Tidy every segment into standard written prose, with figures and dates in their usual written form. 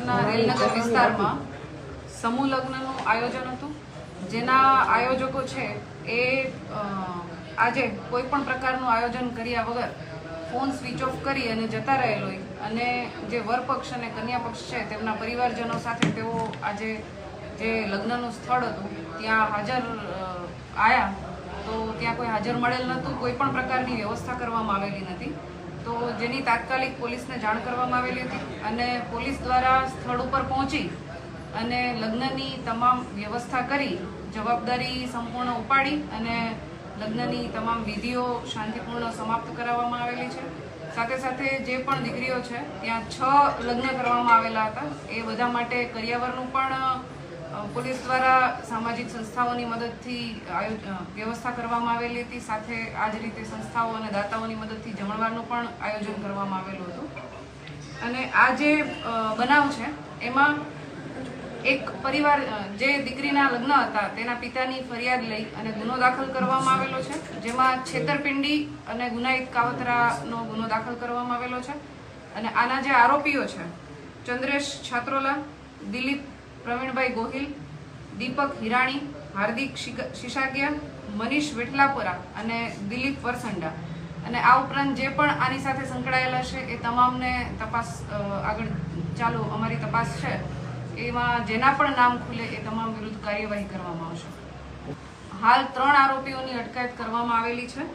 શહેરના રેલનગર વિસ્તારમાં સમૂહ લગ્નનું આયોજન હતું, જેના આયોજકો છે એ આજે કોઈ પણ પ્રકારનું આયોજન કર્યા વગર ફોન સ્વિચ ઓફ કરી અને જતા રહેલો અને જે વર પક્ષ અને કન્યા પક્ષ છે તેમના પરિવારજનો સાથે તેઓ આજે જે લગ્નનું સ્થળ હતું ત્યાં હાજર આવ્યા તો ત્યાં કોઈ હાજર મળેલ નહોતું, કોઈ પણ પ્રકારની વ્યવસ્થા કરવામાં આવેલી નથી. તો જેની તાત્કાલિક પોલીસને જાણ કરવામાં આવેલી હતી અને પોલીસ દ્વારા સ્થળ ઉપર પહોંચી અને લગ્નની તમામ વ્યવસ્થા કરી જવાબદારી સંપૂર્ણ ઉપાડી અને લગ્નની તમામ વિધિઓ શાંતિપૂર્ણ સમાપ્ત કરાવવામાં આવેલી છે. સાથે સાથે જે પણ દીકરીઓ છે ત્યાં 6 લગ્ન કરવામાં આવેલા હતા, એ બધા માટે કરિયાવરનું પણ પોલીસ દ્વારા સામાજિક સંસ્થાઓની મદદથી વ્યવસ્થા કરવામાં આવેલી હતી. સાથે આ જ રીતે સંસ્થાઓ અને દાતાઓની મદદથી જમણવારનું પણ આયોજન કરવામાં આવેલું હતું. અને આ જે બનાવ છે એમાં એક પરિવાર જે દીકરીના લગ્ન હતા તેના પિતાની ફરિયાદ લઈ અને ગુનો દાખલ કરવામાં આવેલો છે, જેમાં છેતરપિંડી અને ગુનાહિત કાવતરાનો ગુનો દાખલ કરવામાં આવેલો છે. અને આના જે આરોપીઓ છે ચંદ્રેશ છાત્રોલા, દિલીપ પ્રવીણભાઈ ગોહિલ, દીપક હિરાણી, હાર્દિક શિશાગિયા, મનીષ વેઠલાપુરા અને દિલીપ વરસંડા, અને આ ઉપરાંત જે પણ આની સાથે સંકળાયેલા છે એ તમામને તપાસ આગળ ચાલુ અમારી તપાસ છે એમાં જેના પણ નામ ખુલે એ તમામ વિરુદ્ધ કાર્યવાહી કરવામાં આવશે. હાલ 3 આરોપીઓની અટકાયત કરવામાં આવેલી છે.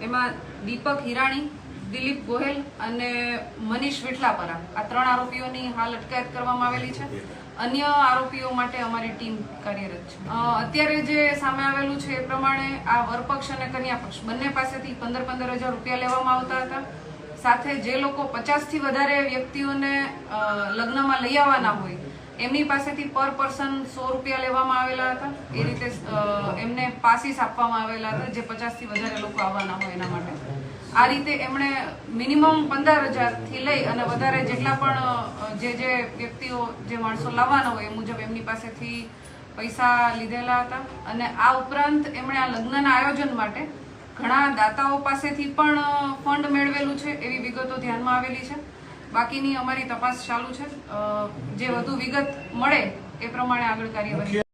એમાં દીપક હિરાણી, દિલીપ ગોહિલ અને મનીષ વેઠલાપરા, આ 3 આરોપીઓની હાલ અટકાયત કરવામાં આવેલી છે. અન્ય આરોપીઓ માટે અમારી ટીમ કાર્યરત છે. અત્યારે જે સામે આવેલું છે એ પ્રમાણે આ વરપક્ષ અને કન્યા પક્ષ બંને પાસેથી 15,000 રૂપિયા લેવામાં આવતા હતા. સાથે જે લોકો 50 થી વધારે વ્યક્તિઓને લગ્નમાં લઈ આવવાના હોય એમની પાસેથી પર પર્સન 100 રૂપિયા લેવામાં આવેલા હતા. એ રીતે એમને પાસીસ આપવામાં આવેલા હતા જે 50 થી વધારે લોકો આવવાના હોય એના માટે. આ રીતે એમણે મિનિમમ 15,000 થી લઈ અને વધારે જેટલા પણ જે વ્યક્તિઓ જે માણસો લાવવાના હોય એ મુજબ એમની પાસેથી પૈસા લીધેલા હતા. અને આ ઉપરાંત એમણે આ લગ્નના આયોજન માટે ઘણા દાતાઓ પાસેથી પણ ફંડ મેળવેલું છે એવી વિગતો ધ્યાનમાં આવેલી છે. બાકીની અમારી તપાસ ચાલુ છે. જે વધુ વિગત મળે એ પ્રમાણે આગળ કાર્યવાહી